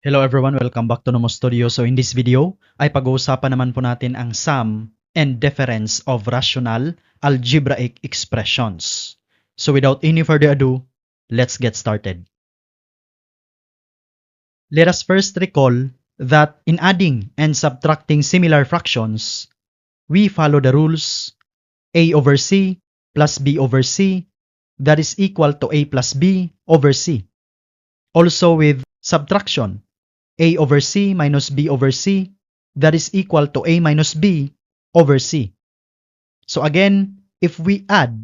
Hello everyone, welcome back to Nomo Studio. So in this video, ay pag-uusapan naman po natin ang sum and difference of rational algebraic expressions. So without any further ado, let's get started. Let us first recall that in adding and subtracting similar fractions, we follow the rules a over c plus b over c that is equal to a plus b over c. Also with subtraction, a over c minus b over c that is equal to a minus b over c. So again, if we add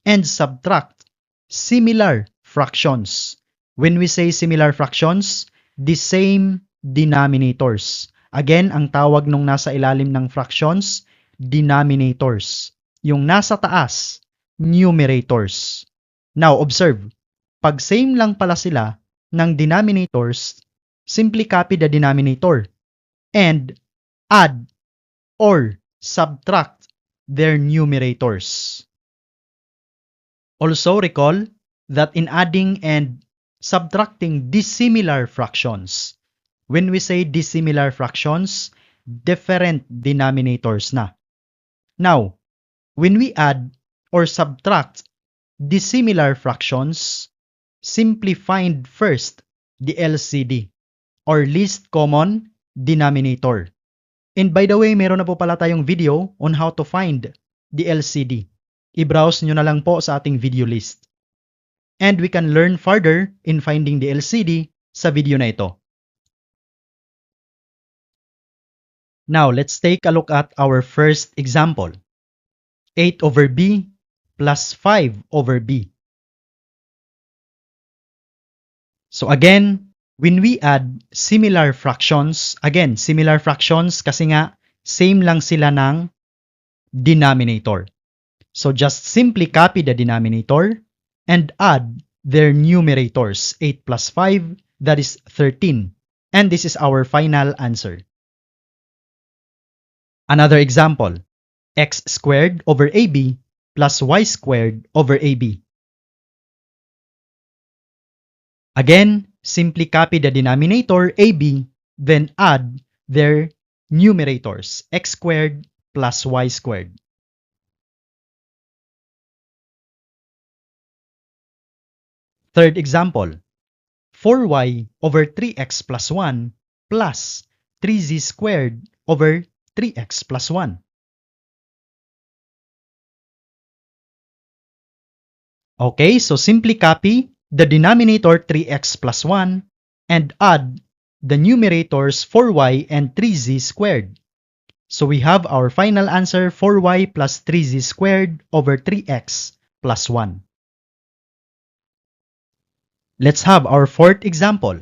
and subtract similar fractions, when we say similar fractions, the same denominators. Again, ang tawag nung nasa ilalim ng fractions, denominators. Yung nasa taas, numerators. Now, observe, pag same lang pala sila ng denominators, simply copy the denominator and add or subtract their numerators. Also recall that in adding and subtracting dissimilar fractions, when we say dissimilar fractions, different denominators na. Now, when we add or subtract dissimilar fractions, simply find first the LCD or least common denominator. And by the way, meron na po pala tayong video on how to find the LCD. I-browse nyo na lang po sa ating video list. And we can learn further in finding the LCD sa video na ito. Now, let's take a look at our first example. 8 over b plus 5 over b. So again, when we add similar fractions, again, similar fractions kasi nga same lang sila ng denominator. So just simply copy the denominator and add their numerators. 8 plus 5, that is 13. And this is our final answer. Another example, x squared over ab plus y squared over ab. Again, simply copy the denominator ab, then add their numerators, x squared plus y squared. Third example, 4y over 3x plus 1 plus 3z squared over 3x plus 1. Okay, so simply copy the denominator 3x plus 1 and add the numerators 4y and 3z squared. So we have our final answer 4y plus 3z squared over 3x plus 1. Let's have our fourth example.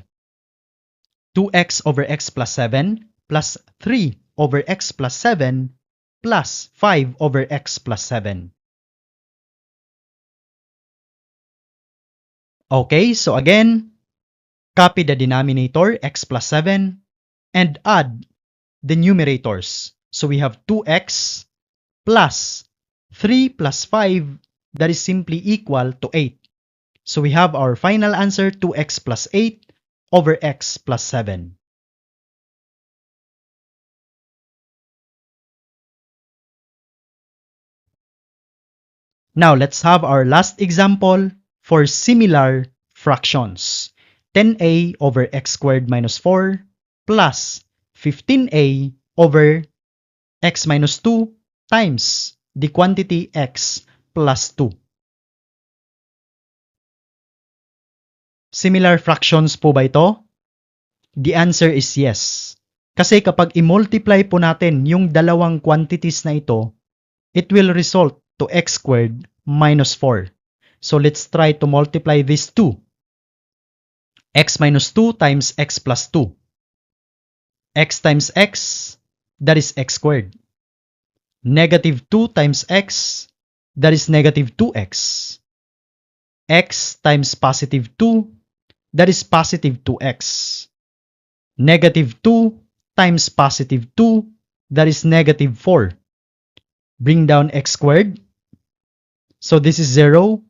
2x over x plus 7 plus 3 over x plus 7 plus 5 over x plus 7. Okay, so again, copy the denominator x plus 7 and add the numerators. So we have 2x plus 3 plus 5, that is simply equal to 8. So we have our final answer 2x plus 8 over x plus 7. Now let's have our last example for similar fractions. 10a over x squared minus 4 plus 15a over x minus 2 times the quantity x plus 2. Similar fractions po ba ito? The answer is yes. Kasi kapag i-multiply po natin yung dalawang quantities na ito, it will result to x squared minus 4. So let's try to multiply these two. X minus 2 times x plus 2. X times x, that is x squared. Negative 2 times x, that is negative 2x. X times positive 2, that is positive 2x. Negative 2 times positive 2, that is negative 4. Bring down x squared. So this is 0.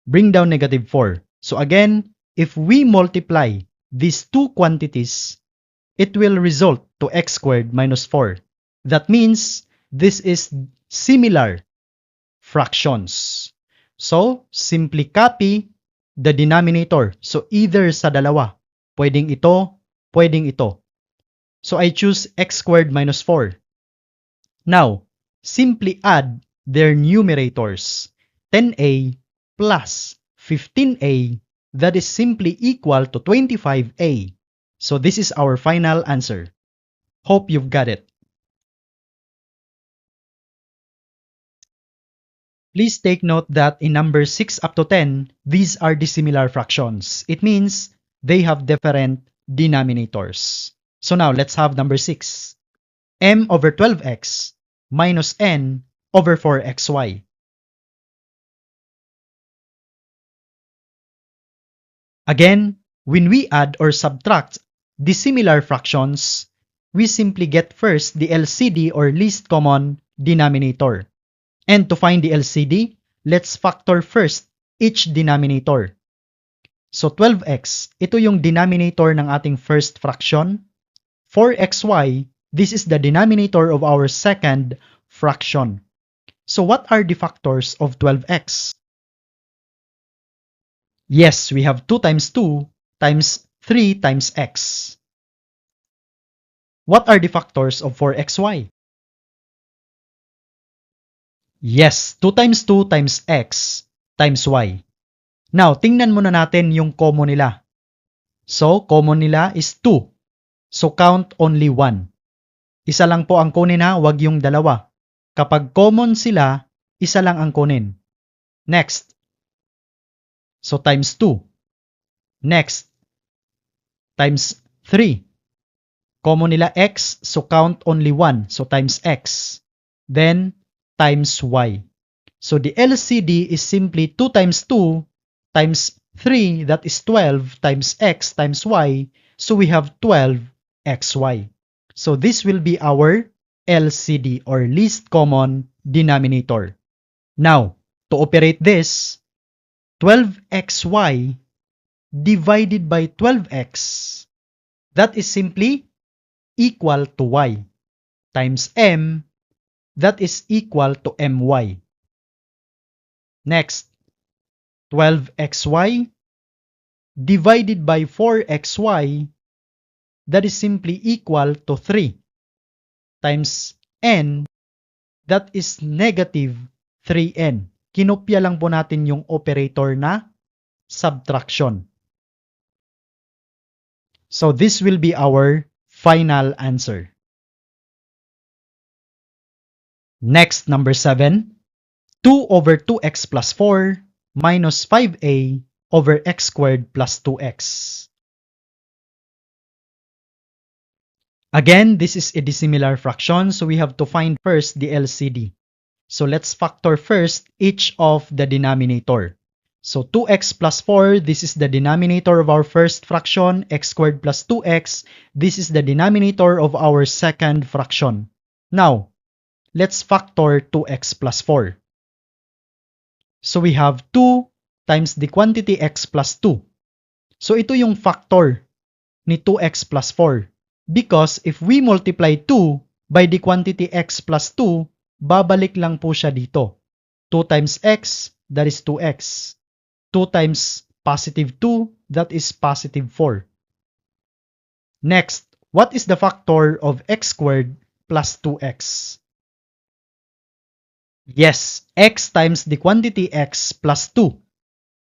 Bring down negative 4. So again, if we multiply these two quantities, it will result to x squared minus 4. That means this is similar fractions. So, simply copy the denominator. So, either sa dalawa. Pwedeng ito, pwedeng ito. So, I choose x squared minus 4. Now, simply add their numerators. 10a plus 15a, that is simply equal to 25a. So, this is our final answer. Hope you've got it. Please take note that in numbers 6 up to 10, these are dissimilar fractions. It means they have different denominators. So now let's have number 6. M over 12x minus n over 4xy. Again, when we add or subtract dissimilar fractions, we simply get first the LCD or least common denominator. And to find the LCD, let's factor first each denominator. So 12x, ito yung denominator ng ating first fraction. 4xy, this is the denominator of our second fraction. So what are the factors of 12x? Yes, we have 2 times 2 times 3 times x. What are the factors of 4xy? Yes, 2 times 2 times x times y. Now, tingnan muna natin yung common nila. So, common nila is 2. So, count only 1. Isa lang po ang kunin ha, wag yung dalawa. Kapag common sila, isa lang ang kunin. Next. So, times 2. Next. Times 3. Common nila x, so count only 1. So, times x. Then, times y. So, the LCD is simply 2 times 2 times 3, that is 12, times x times y. So, we have 12xy. So, this will be our LCD or least common denominator. Now, to operate this, 12xy divided by 12x, that is simply equal to y, times m, that is equal to my. Next, 12xy divided by 4xy, that is simply equal to 3, times n, that is negative 3n. Kinopya lang po natin yung operator na subtraction. So this will be our final answer. Next, number 7. 2 over 2x plus 4 minus 5a over x squared plus 2x. Again, this is a dissimilar fraction, so we have to find first the LCD. So let's factor first each of the denominator. So 2x plus 4, this is the denominator of our first fraction. X squared plus 2x, this is the denominator of our second fraction. Now, let's factor 2x plus 4. So we have 2 times the quantity x plus 2. So ito yung factor ni 2x plus 4. Because if we multiply 2 by the quantity x plus 2, babalik lang po siya dito. 2 times x, that is 2x. 2 times positive 2, that is positive 4. Next, what is the factor of x squared plus 2x? Yes, x times the quantity x plus 2.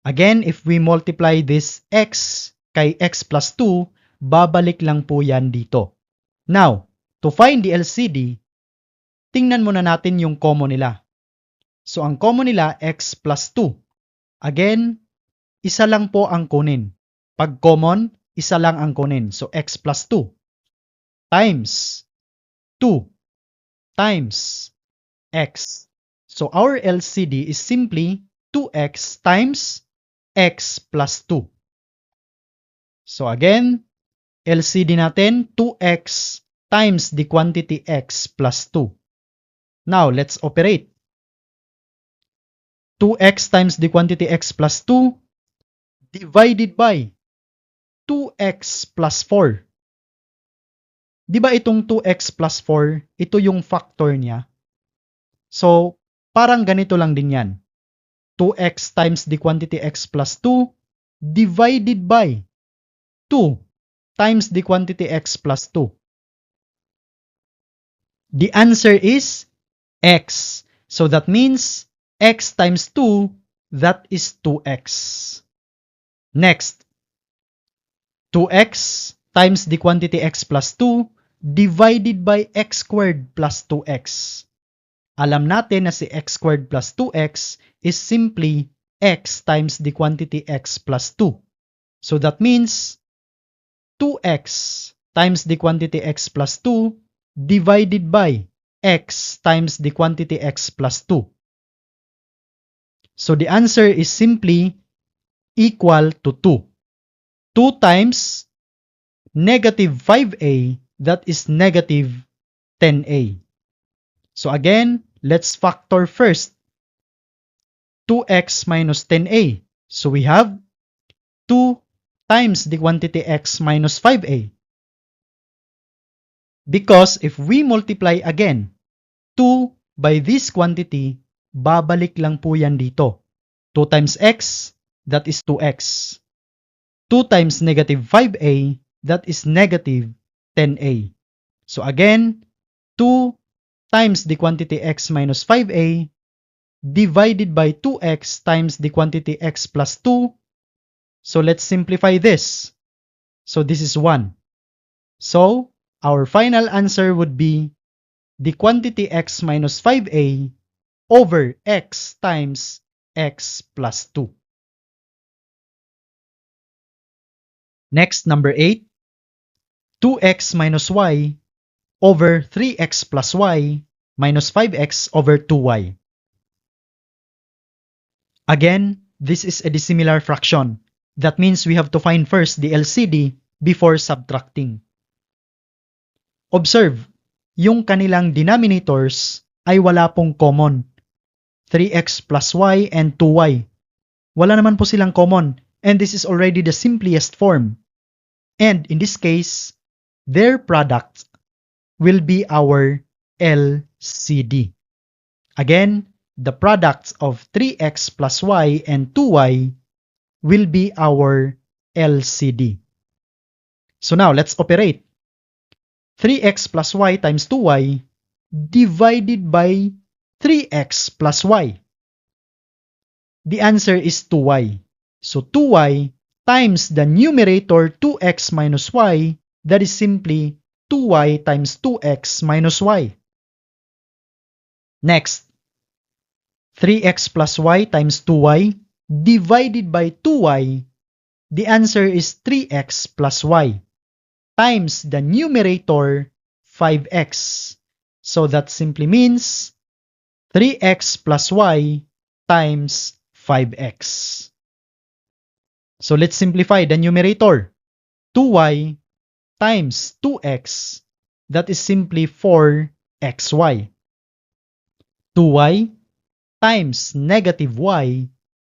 Again, if we multiply this x kay x plus 2, babalik lang po yan dito. Now, to find the LCD, tingnan muna natin yung common nila. So, ang common nila, x plus 2. Again, isa lang po ang kunin. Pag common, isa lang ang kunin. So, x plus 2 times 2 times x. So, our LCD is simply 2x times x plus 2. So, again, LCD natin, 2x times the quantity x plus 2. Now, let's operate. 2x times the quantity x plus 2 divided by 2x plus 4. Di ba itong 2x plus 4, ito yung factor niya? So, parang ganito lang din yan. 2x times the quantity x plus 2 divided by 2 times the quantity x plus 2. The answer is x. So that means x times 2, that is 2x. Next, 2x times the quantity x plus 2 divided by x squared plus 2x. Alam natin na si x squared plus 2x is simply x times the quantity x plus 2. So that means 2x times the quantity x plus 2 divided by x times the quantity x plus 2. So the answer is simply equal to 2. 2 times negative 5a, that is negative 10a. So again, let's factor first 2x minus 10a. So we have 2 times the quantity x minus 5a. Because if we multiply again 2 by this quantity, babalik lang po yan dito. 2 times x, that is 2x. 2 times negative 5a, that is negative 10a. So again, 2 times the quantity x minus 5a divided by 2x times the quantity x plus 2. So let's simplify this. So this is 1. So our final answer would be the quantity x minus 5a over x times x plus 2. Next, number 8. 2x minus y over 3x plus y minus 5x over 2y. Again, this is a dissimilar fraction. That means we have to find first the LCD before subtracting. Observe, yung kanilang denominators ay wala pong common. 3x plus y and 2y. Wala naman po silang common, and this is already the simplest form. And in this case, their product will be our LCD. Again, the products of 3x plus y and 2y will be our LCD. So now, let's operate. 3x plus y times 2y divided by 3x plus y. The answer is 2y. So 2y times the numerator 2x minus y, that is simply 2y times 2x minus y. Next, 3x plus y times 2y divided by 2y, the answer is 3x plus y times the numerator 5x. So that simply means 3x plus y times 5x. So let's simplify the numerator. 2y times 2x, that is simply 4xy. 2y times negative y,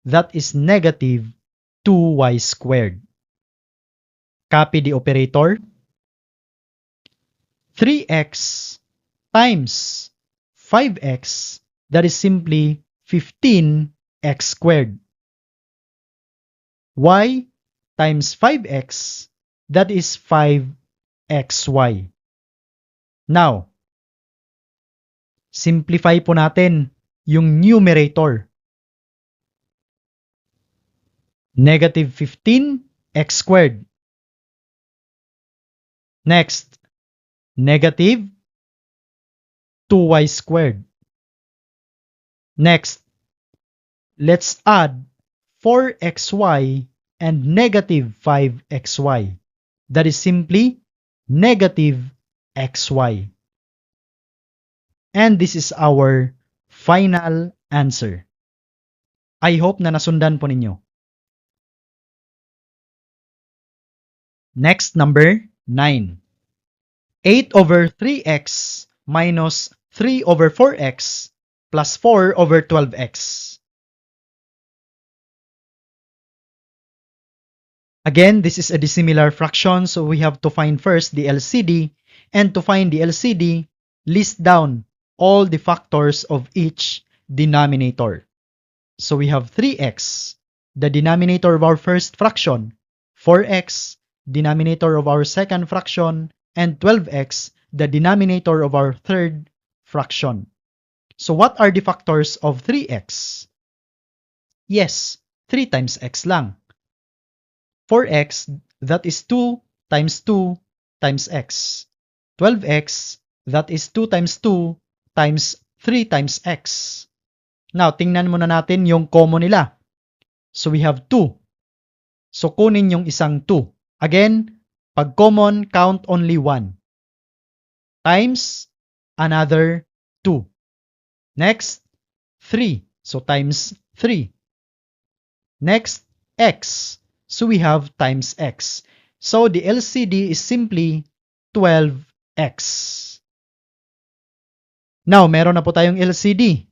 that is negative 2y squared. Copy the operator. 3x times 5x, that is simply 15x squared. Y times 5x, that is 5xy. Now, simplify po natin yung numerator. Negative 15x squared. Next, negative 2y squared. Next, let's add 4xy and negative 5xy. That is simply negative xy. And this is our final answer. I hope na nasundan po ninyo. Next, number 9. 8 over 3x minus 3 over 4x plus 4 over 12x. Again, this is a dissimilar fraction, so we have to find first the LCD, and to find the LCD, list down all the factors of each denominator. So we have 3x, the denominator of our first fraction, 4x, denominator of our second fraction, and 12x, the denominator of our third fraction. So what are the factors of 3x? Yes, 3 times x lang. 4x, that is 2 times 2 times x. 12x, that is 2 times 2 times 3 times x. Now, tingnan muna natin yung common nila. So we have 2. So kunin yung isang 2. Again, pag common, count only 1. Times another 2. Next, 3. So times 3. Next, x. So we have times x. So the LCD is simply 12x. Now, meron na po tayong LCD.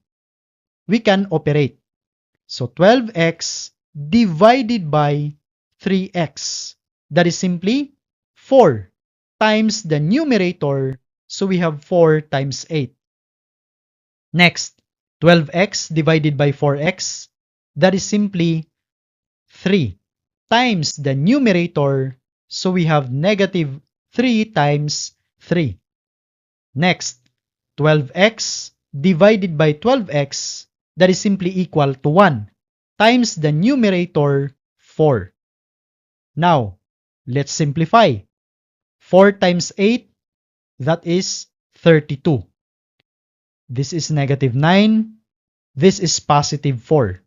We can operate. So 12x divided by 3x. That is simply 4 times the numerator. So we have 4 times 8. Next, 12x divided by 4x. That is simply 3 times the numerator. So we have negative 3 times 3. Next, 12x divided by 12x. That is simply equal to 1 times the numerator 4. Now, let's simplify. 4 times 8, that is 32. This is negative 9. This is positive 4.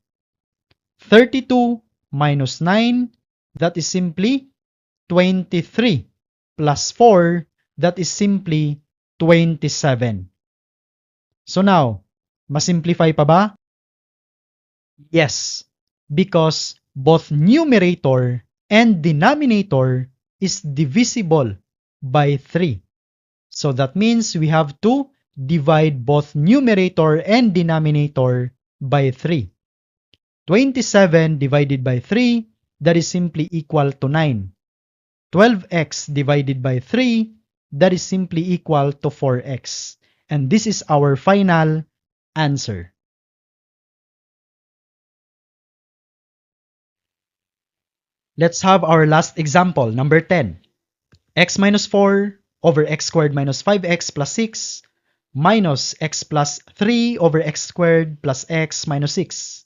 32 minus 9, that is simply 23. Plus 4, that is simply 27. So now, masimplify pa ba? Yes, because both numerator and denominator is divisible by 3. So that means we have to divide both numerator and denominator by 3. 27 divided by 3, that is simply equal to 9. 12x divided by 3, that is simply equal to 4x. And this is our final answer. Let's have our last example, number 10. X minus 4 over x squared minus 5x plus 6 minus x plus 3 over x squared plus x minus 6.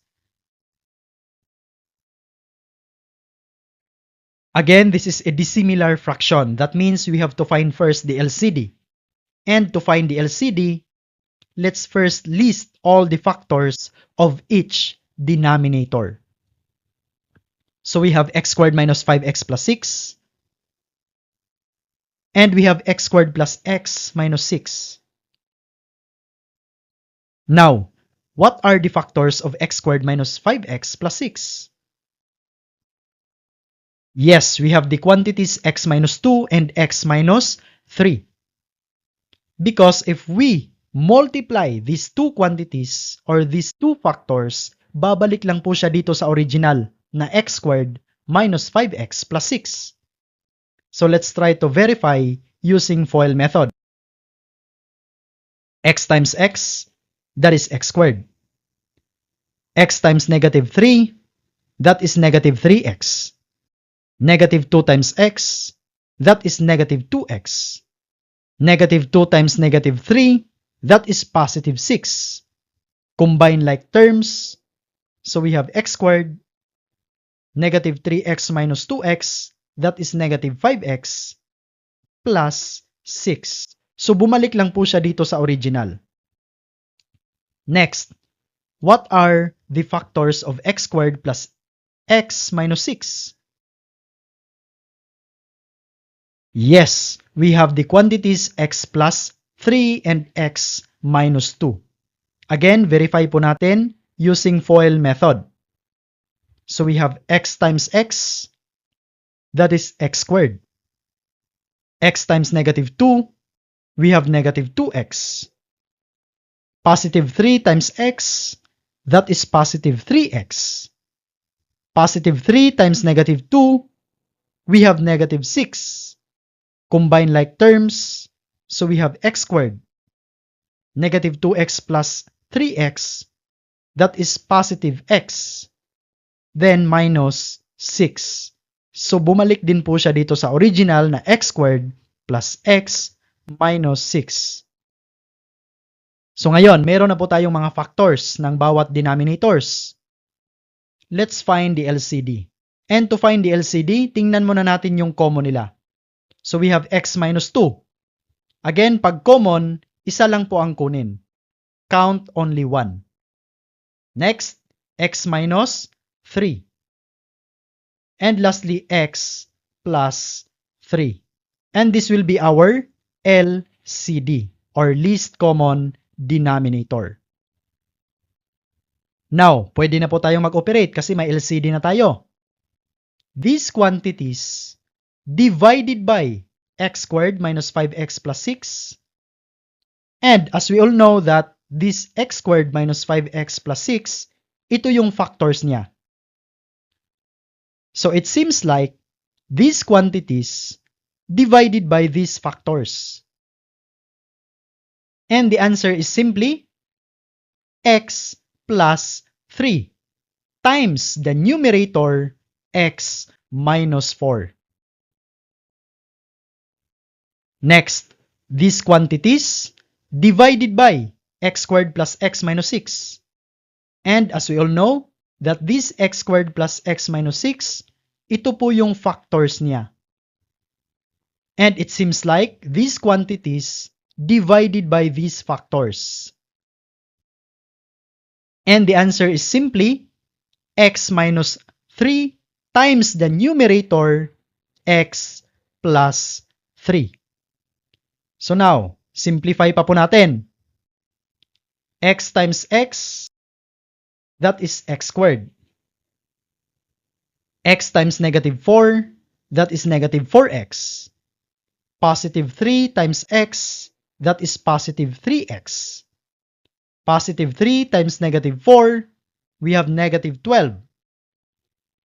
Again, this is a dissimilar fraction. That means we have to find first the LCD. And to find the LCD, let's first list all the factors of each denominator. So we have x squared minus 5x plus 6. And we have x squared plus x minus 6. Now, what are the factors of x squared minus 5x plus 6? Yes, we have the quantities x minus 2 and x minus 3. Because if we multiply these two quantities or these two factors, babalik lang po siya dito sa original na x squared minus 5x plus 6. So let's try to verify using FOIL method. X times x, that is x squared. X times negative 3, that is negative 3x. Negative 2 times x, that is negative 2x. Negative 2 times negative 3, that is positive 6. Combine like terms, so we have x squared, negative 3x minus 2x, that is negative 5x, plus 6. So bumalik lang po siya dito sa original. Next, what are the factors of x squared plus x minus 6? Yes, we have the quantities x plus 3 and x minus 2. Again, verify po natin using FOIL method. So we have x times x, that is x squared. X times negative 2, we have negative 2x. Positive 3 times x, that is positive 3x. Positive 3 times negative 2, we have negative 6. Combine like terms, so we have x squared. Negative 2x plus 3x, that is positive x. Then minus 6. So bumalik din po siya dito sa original na x squared plus x minus 6. So ngayon, meron na po tayong mga factors ng bawat denominators. Let's find the LCD. And to find the LCD, tingnan muna natin yung common nila. So we have x minus 2. Again, pag common, isa lang po ang kunin. Count only 1. Next, x minus 3. And lastly, x plus 3. And this will be our LCD, or least common denominator. Now, pwede na po tayong mag-operate kasi may LCD na tayo. These quantities divided by x squared minus 5x plus 6. And as we all know that this x squared minus 5x plus 6, ito yung factors niya. So it seems like these quantities divided by these factors. And the answer is simply x plus 3 times the numerator x minus 4. Next, these quantities divided by x squared plus x minus 6. And as we all know, that this x squared plus x minus 6, ito po yung factors niya. And it seems like these quantities divided by these factors. And the answer is simply x minus 3 times the numerator x plus 3. So now, simplify pa po natin. X times x, that is x squared. X times negative 4, that is negative 4x. Positive 3 times x, that is positive 3x. Positive 3 times negative 4, we have negative 12.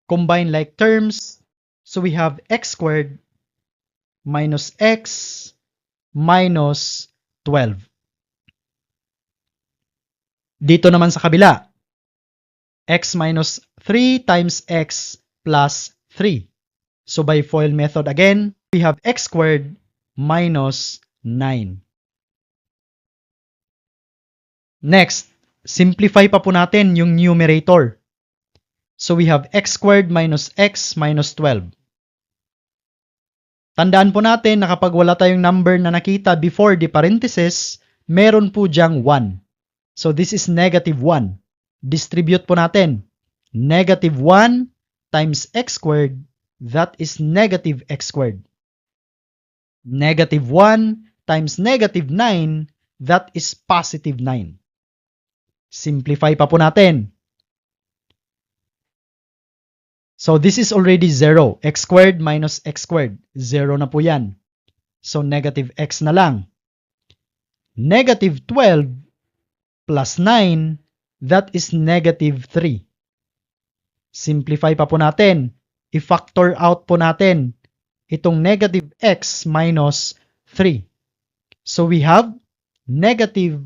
Combine like terms, so we have x squared minus x minus 12. Dito naman sa kabila, x minus 3 times x plus 3. So by FOIL method again, we have x squared minus 9. Next, simplify pa po natin yung numerator. So we have x squared minus x minus 12. Tandaan po natin na kapag wala tayong number na nakita before the parenthesis, meron po diyang 1. So this is negative 1. Distribute po natin. Negative 1 times x squared, that is negative x squared. Negative 1 times negative 9, that is positive 9. Simplify pa po natin. So this is already 0. X squared minus x squared. 0 na po yan. So negative x na lang. Negative 12 plus 9, that is negative 3. Simplify pa po natin. I-factor out po natin itong negative x minus 3. So we have negative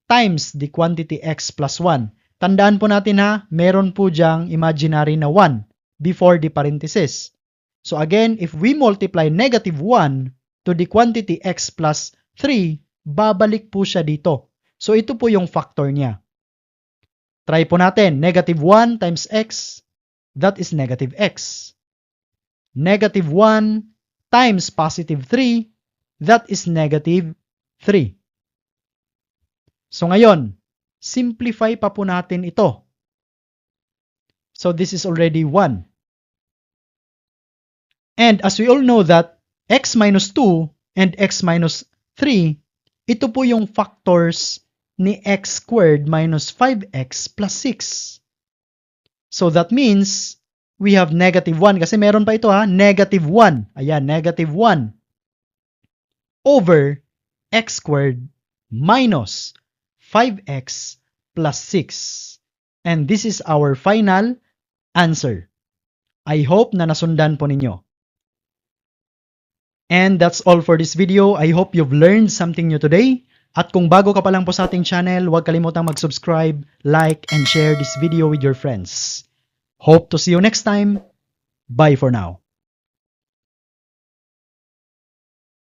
times the quantity x plus 1. Tandaan po natin ha, meron po diyang imaginary na 1 before the parenthesis. So again, if we multiply negative 1 to the quantity x plus 3, babalik po siya dito. So ito po yung factor niya. Try po natin, negative 1 times x, that is negative x. Negative 1 times positive 3, that is negative 3. So ngayon, simplify pa po natin ito. So this is already 1. And as we all know that x minus 2 and x minus 3, ito po yung factors ni x squared minus 5x plus 6. So that means we have negative 1. Kasi meron pa ito ha, negative 1. Ayan, negative 1 over x squared minus 5x plus 6. And this is our final answer. I hope na nasundan po ninyo. And that's all for this video. I hope you've learned something new today. At kung bago ka pa lang po sa ating channel, huwag kalimutang mag-subscribe, like, and share this video with your friends. Hope to see you next time. Bye for now.